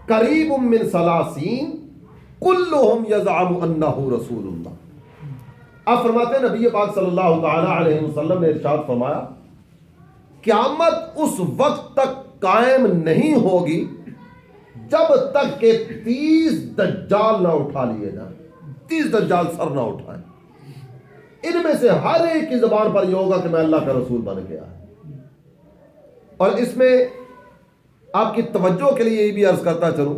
قریب من 30 کلہم یزعم انہ رسول اللہ. آپ فرماتے ہیں نبی پاک صلی اللہ تعالی علیہ وسلم نے ارشاد فرمایا قیامت اس وقت تک قائم نہیں ہوگی جب تک کہ 30 دجال نہ اٹھا لیے جائیں, 30 دجال سر نہ اٹھائیں. ان میں سے ہر ایک کی زبان پر یہ ہوگا کہ میں اللہ کا رسول بن گیا. اور اس میں آپ کی توجہ کے لیے یہ بھی عرض کرتا چلوں,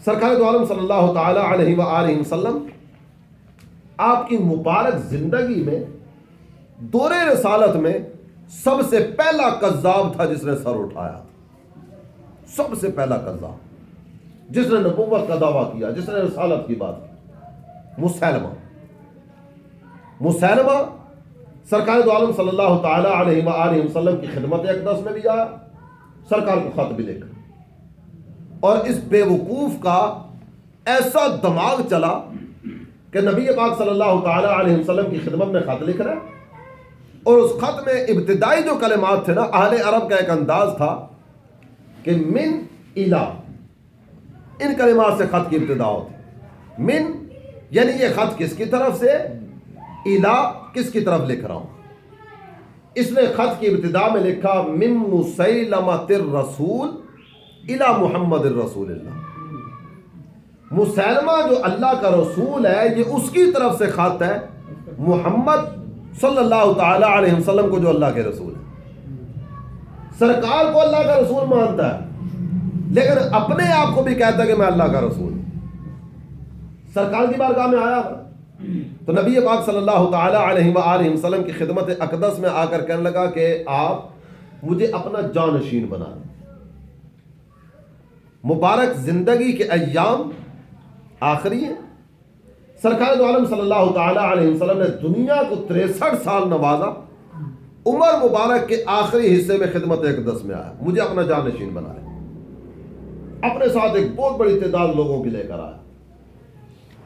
سرکار دو عالم صلی اللہ تعالی علیہ وآلہ وسلم آپ کی مبارک زندگی میں دور رسالت میں سب سے پہلا کذاب تھا جس نے سر اٹھایا تھا. سب سے پہلا کذاب جس نے نبوت کا دعویٰ کیا, جس نے رسالت کی بات کی, مسیلمہ سرکار دو عالم صلی اللہ تعالی علیہ وآلہ وسلم کی خدمت اقدس میں بھی آیا, سرکار کو خط بھی لکھا, اور اس بے وقوف کا ایسا دماغ چلا کہ نبی پاک صلی اللہ تعالی علیہ وسلم کی خدمت میں خط لکھ رہا ہے, اور اس خط میں ابتدائی جو کلمات تھے نا, اہل عرب کا ایک انداز تھا کہ من الہ, ان کلمات سے خط کی ابتدا ہوتی. من یعنی یہ خط کس کی طرف سے, الہ کس کی طرف لکھ رہا ہوں. اس نے خط کی ابتدا میں لکھا من مسیلمۃ الرسول الى محمد الرسول اللہ. مسیلمہ جو اللہ کا رسول ہے یہ اس کی طرف سے خط ہے محمد صلی اللہ تعالی علیہ وسلم کو جو اللہ کے رسول ہے. سرکار کو اللہ کا رسول مانتا ہے لیکن اپنے آپ کو بھی کہتا ہے کہ میں اللہ کا رسول ہوں. سرکار کی بارگاہ میں آیا تو نبی پاک صلی اللہ تعالی علیہ وآلہ وسلم کی خدمت اقدس میں آ کر کہنے لگا کہ آپ مجھے اپنا جانشین بنا دیں. مبارک زندگی کے ایام آخری ہے. سرکار دو عالم صلی اللہ تعالی علیہ وسلم نے دنیا کو 63 سال نوازا, عمر مبارک کے آخری حصے میں خدمت اقدس میں آیا, مجھے اپنا جانشین بنا ہے. اپنے ساتھ ایک بہت بڑی تعداد لوگوں کی لے کر آیا.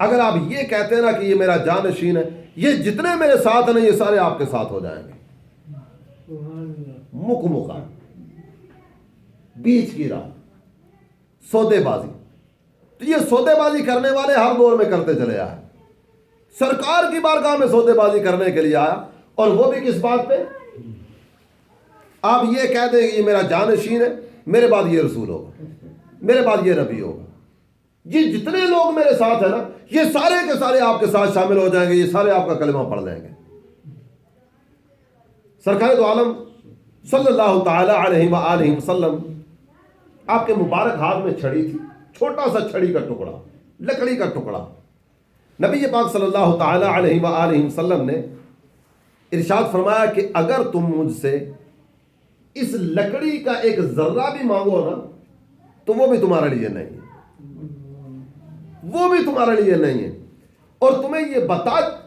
اگر آپ یہ کہتے ہیں نا کہ یہ میرا جانشین ہے, یہ جتنے میرے ساتھ ہیں یہ سارے آپ کے ساتھ ہو جائیں گے. مکہ بیچ کی راہ, سودے بازی. تو یہ سودے بازی کرنے والے ہر دور میں کرتے چلے آئے. سرکار کی بارگاہ میں سودے بازی کرنے کے لیے آیا, اور وہ بھی کس بات پہ, آپ یہ کہہ دیں کہ یہ میرا جانشین ہے, میرے بعد یہ رسول ہوگا, میرے بعد یہ نبی ہوگا. یہ جتنے لوگ میرے ساتھ ہیں نا یہ سارے کے سارے آپ کے ساتھ شامل ہو جائیں گے, یہ سارے آپ کا کلمہ پڑھ لیں گے. سرکار دو عالم صلی اللہ تعالی علیہ وآلہ وسلم آپ کے مبارک ہاتھ میں چھڑی تھی, چھوٹا سا چھڑی کا ٹکڑا, لکڑی کا ٹکڑا. نبی پاک صلی اللہ تعالی علیہ وآلہ وسلم نے ارشاد فرمایا کہ اگر تم مجھ سے اس لکڑی کا ایک ذرہ بھی مانگو نا تو وہ بھی تمہارے لیے نہیں ہے, وہ بھی تمہارے لیے نہیں ہے. اور تمہیں یہ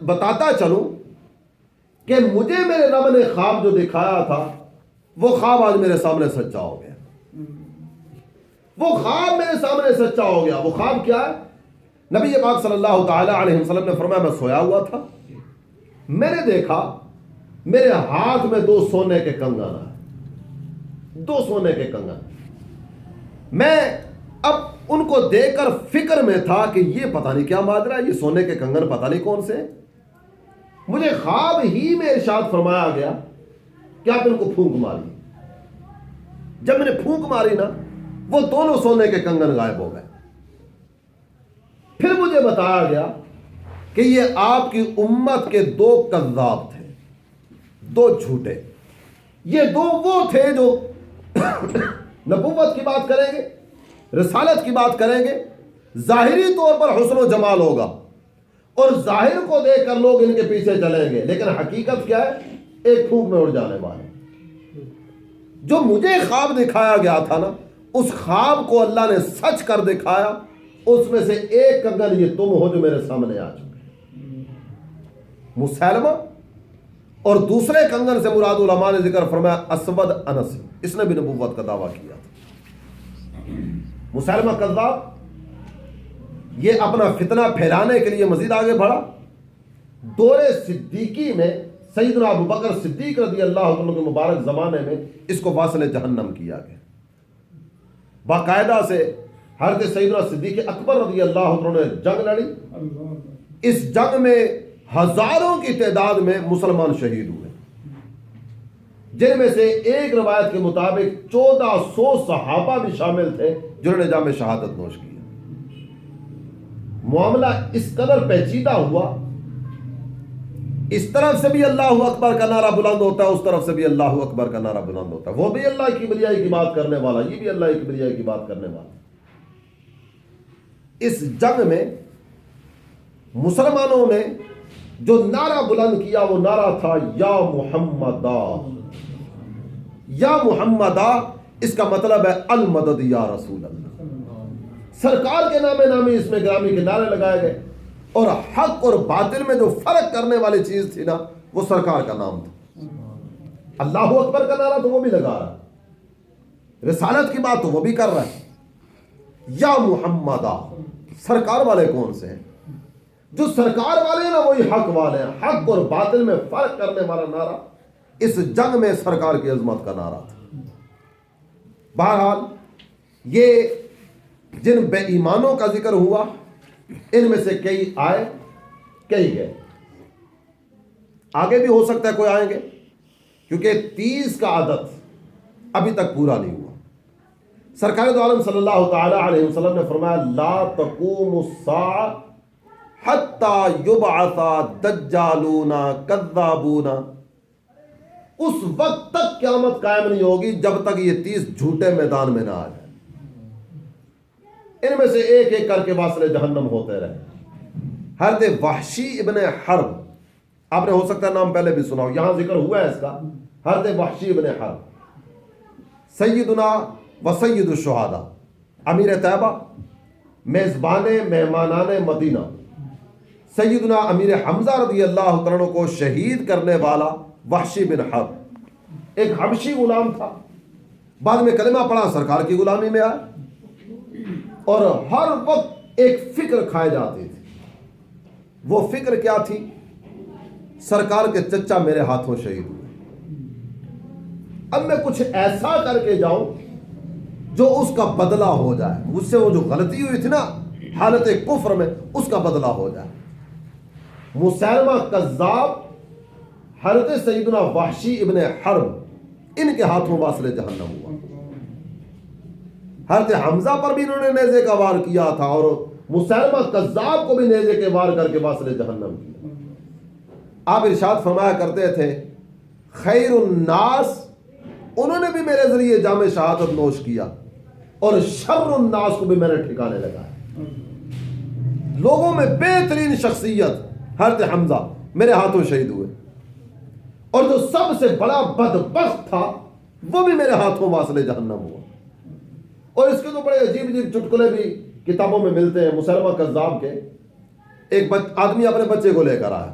بتاتا چلوں کہ مجھے میرے رب نے خواب جو دکھایا تھا وہ خواب آج میرے سامنے سچا ہو گیا. وہ خواب میرے سامنے سچا ہو گیا. وہ خواب کیا ہے؟ نبی پاک صلی اللہ تعالی علیہ وسلم نے فرمایا میں سویا ہوا تھا, میں نے دیکھا میرے ہاتھ میں 2 سونے کے کنگن آئے, 2 سونے کے کنگن. میں اب ان کو دیکھ کر فکر میں تھا کہ یہ پتہ نہیں کیا ماجرا ہے, یہ سونے کے کنگن پتہ نہیں کون سے. مجھے خواب ہی میں ارشاد فرمایا گیا کہ آپ ان کو پھونک ماری. جب میں نے پھونک ماری نا وہ دونوں سونے کے کنگن غائب ہو گئے. پھر مجھے بتایا گیا کہ یہ آپ کی امت کے 2 کذاب تھے, 2 جھوٹے. یہ 2 وہ تھے جو نبوت کی بات کریں گے، رسالت کی بات کریں گے، ظاہری طور پر حسن و جمال ہوگا اور ظاہر کو دیکھ کر لوگ ان کے پیچھے چلیں گے، لیکن حقیقت کیا ہے؟ ایک پھونک میں اڑ جانے والے۔ جو مجھے خواب دکھایا گیا تھا نا، اس خواب کو اللہ نے سچ کر دکھایا، اس میں سے ایک کنگن یہ تم ہو جو میرے سامنے آ چکے، مسیلمہ، اور دوسرے کنگن سے مراد علماء نے ذکر فرمایا اسود انس، اس نے بھی نبوت کا دعویٰ کیا تھا۔ مسیلمہ کذاب یہ اپنا فتنہ پھیلانے کے لیے مزید آگے بڑھا۔ دور صدیقی میں سیدنا ابو بکر صدیق رضی اللہ عنہ کے مبارک زمانے میں اس کو واصل جہنم کیا گیا۔ باقاعدہ سے حضرت سیدنا صدیق اکبر رضی اللہ عنہ نے جنگ لڑی، اس جنگ میں ہزاروں کی تعداد میں مسلمان شہید ہوئے، جن میں سے ایک روایت کے مطابق 1400 صحابہ بھی شامل تھے جنہوں نے جام شہادت نوش کی۔ معاملہ اس قدر پیچیدہ ہوا، اس طرف سے بھی اللہ اکبر کا نعرہ بلند ہوتا ہے، اس طرف سے بھی اللہ اکبر کا نعرہ بلند ہوتا ہے، وہ بھی اللہ کی کبریائی کی بات کرنے والا، یہ بھی اللہ کی کبریائی کی بات کرنے والا۔ اس جنگ میں مسلمانوں نے جو نعرہ بلند کیا وہ نعرہ تھا یا محمدہ، یا محمدہ، اس کا مطلب ہے المدد یا رسول اللہ۔ سرکار کے نام نامی اس میں گرامی کے نعرے لگائے گئے، اور حق اور باطل میں جو فرق کرنے والی چیز تھی نا، وہ سرکار کا نام تھا۔ اللہ اکبر کا نعرہ تو وہ بھی لگا رہا ہے، رسالت کی بات تو وہ بھی کر رہا ہے۔ یا محمدہ، سرکار والے کون سے ہیں؟ جو سرکار والے ہیں نا وہی حق والے ہیں۔ حق اور باطل میں فرق کرنے والا نعرہ اس جنگ میں سرکار کی عظمت کا نعرہ تھا۔ بہرحال یہ جن بے ایمانوں کا ذکر ہوا، ان میں سے کئی آئے کئی گئے، آگے بھی ہو سکتا ہے کوئی آئیں گے، کیونکہ 30 کا عدد ابھی تک پورا نہیں ہوا۔ سرکار دو عالم صلی اللہ تعالی علیہ وسلم نے فرمایا لا تقوم الساعہ حتی یبعث دجالون کذابون، اس وقت تک قیامت قائم نہیں ہوگی جب تک یہ 30 جھوٹے میدان میں نہ آ جائے، ان میں سے ایک ایک کر کے واصل جہنم ہوتے رہے۔ حضرت وحشی ابن حرب، آپ نے ہو سکتا ہے نام پہلے بھی سنا ہو، یہاں ذکر ہوا ہے اس کا۔ حضرت وحشی ابن حرب سیدنا و سید الشہداء، امیر طیبہ، میزبان مہمانان مدینہ، سیدنا امیر حمزہ رضی اللہ تعالیٰ عنہ کو شہید کرنے والا وحشی بن حرب ایک حبشی غلام تھا، بعد میں کلمہ پڑھا، سرکار کی غلامی میں آیا، اور ہر وقت ایک فکر کھائے جاتی تھی۔ وہ فکر کیا تھی؟ سرکار کے چچا میرے ہاتھوں شہید ہوئے، اب میں کچھ ایسا کر کے جاؤں جو اس کا بدلہ ہو جائے، مجھ سے وہ جو غلطی ہوئی تھی نا حالت کفر میں، اس کا بدلہ ہو جائے۔ مسیلمہ کذاب، حضرت سیدنا وحشی ابن حرب، ان کے ہاتھوں واصل جہنم ہوا۔ حضرت حمزہ پر بھی انہوں نے نیزے کا وار کیا تھا، اور مسیلمہ کذاب کو بھی نیزے کے وار کر کے واصل جہنم کیا۔ آپ ارشاد فرمایا کرتے تھے خیر الناس، انہوں نے بھی میرے ذریعے جام شہادت نوش کیا، اور شر الناس کو بھی میں نے ٹھکانے لگایا۔ لوگوں میں بہترین شخصیت حضرت حمزہ میرے ہاتھوں شہید ہوئے، اور جو سب سے بڑا بدبخت تھا وہ بھی میرے ہاتھوں واصل جہنم ہوا۔ اور اس کے تو بڑے عجیب عجیب چٹکلے بھی کتابوں میں ملتے ہیں۔ مسیلمہ کذاب کے ایک آدمی اپنے بچے کو لے کر آیا،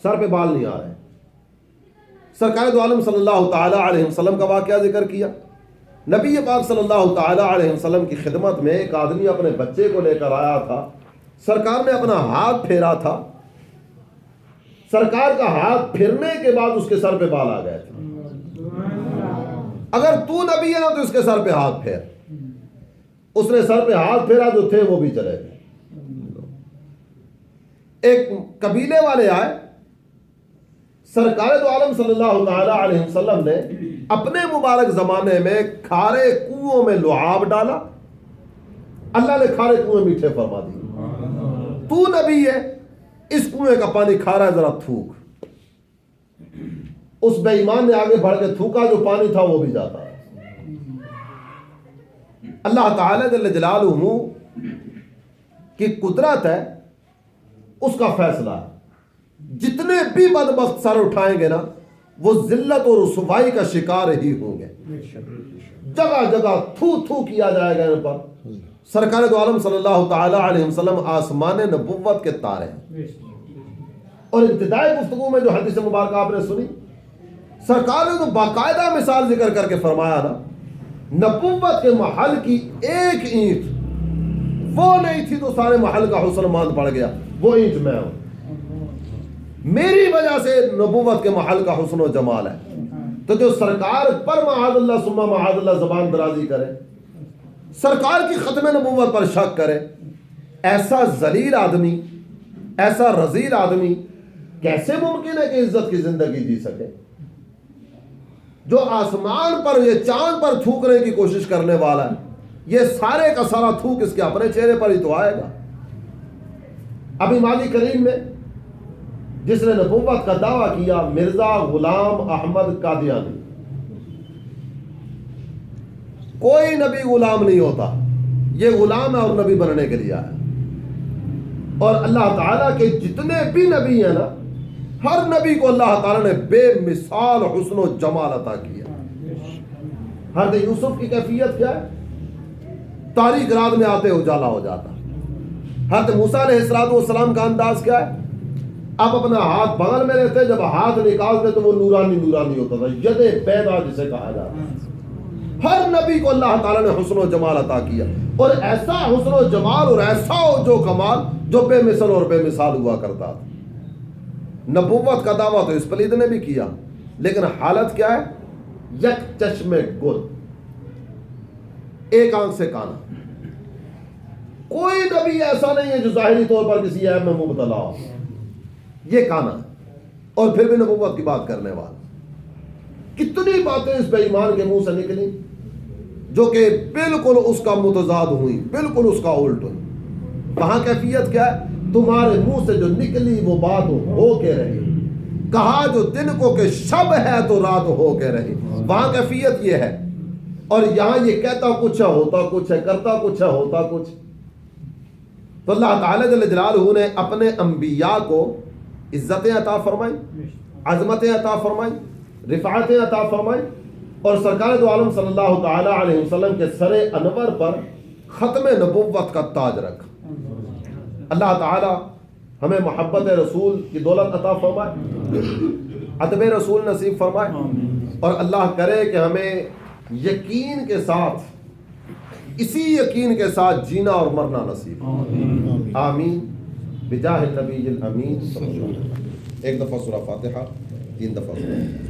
سر پہ بال نہیں آ رہے، سرکار دو عالم صلی اللہ تعالی علیہ وسلم کا واقعہ ذکر کیا۔ نبی پاک صلی اللہ تعالی علیہ وسلم کی خدمت میں ایک آدمی اپنے بچے کو لے کر آیا تھا، سرکار نے اپنا ہاتھ پھیرا تھا، سرکار کا ہاتھ پھرنے کے بعد اس کے سر پہ بال آ گئے تھے۔ اگر تو نبی ہے نا تو اس کے سر پہ ہاتھ پھیر۔ اس نے سر پہ ہاتھ پھیرا، جو تھے وہ بھی چلے گئے۔ ایک قبیلے والے آئے، سرکار دو عالم صلی اللہ تعالی علیہ وسلم نے اپنے مبارک زمانے میں کھارے کنووں میں لعاب ڈالا، اللہ نے کھارے کنویں میٹھے فرما دی۔ تو نبی ہے، اس کنویں کا پانی کھارا ہے، ذرا تھوک۔ اس بے ایمان نے آگے بڑھ کے تھوکا، جو پانی تھا وہ بھی جاتا ہے۔ اللہ تعالی جل جلالہ کی قدرت ہے، اس کا فیصلہ ہے۔ جتنے بھی بدبخت سر اٹھائیں گے نا وہ ذلت اور رسوائی کا شکار ہی ہوں گے، جگہ جگہ تھو تھو کیا جائے گا ان پر۔ سرکار دو عالم صلی اللہ تعالی علیہ وسلم آسمان نبوت کے تارے ہیں۔ اور ابتدائی گفتگو میں جو حدیث مبارکہ آپ نے سنی، سرکار نے تو باقاعدہ مثال ذکر کر کے فرمایا نا، نبوت کے محل کی ایک اینٹ وہ نہیں تھی تو سارے محل کا حسن ماند پڑ گیا، وہ اینٹ میں ہوں، میری وجہ سے نبوت کے محل کا حسن و جمال ہے۔ تو جو سرکار پر معاذ اللہ ثم معاذ اللہ زبان درازی کرے، سرکار کی ختم نبوت پر شک کرے، ایسا ذلیل آدمی، ایسا رذیل آدمی کیسے ممکن ہے کہ عزت کی زندگی جی سکے؟ جو آسمان پر یہ چاند پر تھوکنے کی کوشش کرنے والا ہے، یہ سارے کا سارا تھوک اس کے اپنے چہرے پر ہی تو آئے گا۔ ابھی ماضی کریم میں جس نے نبوت کا دعویٰ کیا، مرزا غلام احمد قادیانی، کوئی نبی غلام نہیں ہوتا، یہ غلام ہے اور نبی بننے کے لیے آیا۔ اور اللہ تعالیٰ کے جتنے بھی نبی ہیں نا، ہر نبی کو اللہ تعالیٰ نے بے مثال حسن و جمال عطا کیا۔ حضرت یوسف کی کیفیت کیا ہے؟ تاریک رات میں آتے اجالا ہو جاتا۔ حضرت موسیٰ علیہ السلام کا انداز کیا ہے؟ آپ اپنا ہاتھ بغل میں لیتے، جب ہاتھ نکالتے تو وہ نورانی نورانی ہوتا تھا، ید پیدا جسے کہا جاتا ہے۔ ہر نبی کو اللہ تعالیٰ نے حسن و جمال عطا کیا، اور ایسا حسن و جمال اور ایسا جو کمال جو بے مثل اور بے مثال ہوا کرتا تھا۔ نبوت کا دعویٰ تو اس پلید نے بھی کیا، لیکن حالت کیا ہے؟ یک چشم گل، ایک آنکھ سے کانا۔ کوئی نبی ایسا نہیں ہے جو ظاہری طور پر کسی عیب میں مبتلا ہو، یہ کانا، اور پھر بھی نبوت کی بات کرنے والا۔ کتنی باتیں اس بے ایمان کے منہ سے نکلی جو کہ بالکل اس کا متضاد ہوئی، بالکل اس کا الٹ ہوئی۔ وہاں کیفیت کیا ہے؟ تمہارے منہ سے جو نکلی وہ بات ہو کے رہی، کہا جو دن کو کہ شب ہے تو رات ہو کے رہی۔ وہاں کیفیت یہ ہے، اور یہاں یہ کہتا کچھ ہے ہوتا کچھ ہے، کرتا کچھ ہے ہوتا کچھ۔ تو اللہ تعالی جل جلالہ نے اپنے انبیاء کو عزتیں عطا فرمائی، عظمتیں عطا فرمائی، رفعتیں عطا فرمائی، اور سرکار دو عالم صلی اللہ تعالی علیہ وسلم کے سر انور پر ختم نبوت کا تاج رکھا۔ اللہ تعالی ہمیں محبت رسول کی دولت عطا فرمائے، ادب رسول نصیب فرمائے، اور اللہ کرے کہ ہمیں یقین کے ساتھ، اسی یقین کے ساتھ جینا اور مرنا نصیب۔ آمین بجاہ النبی الامین۔ ایک دفعہ سورہ فاتحہ، 3 دفعہ سورہ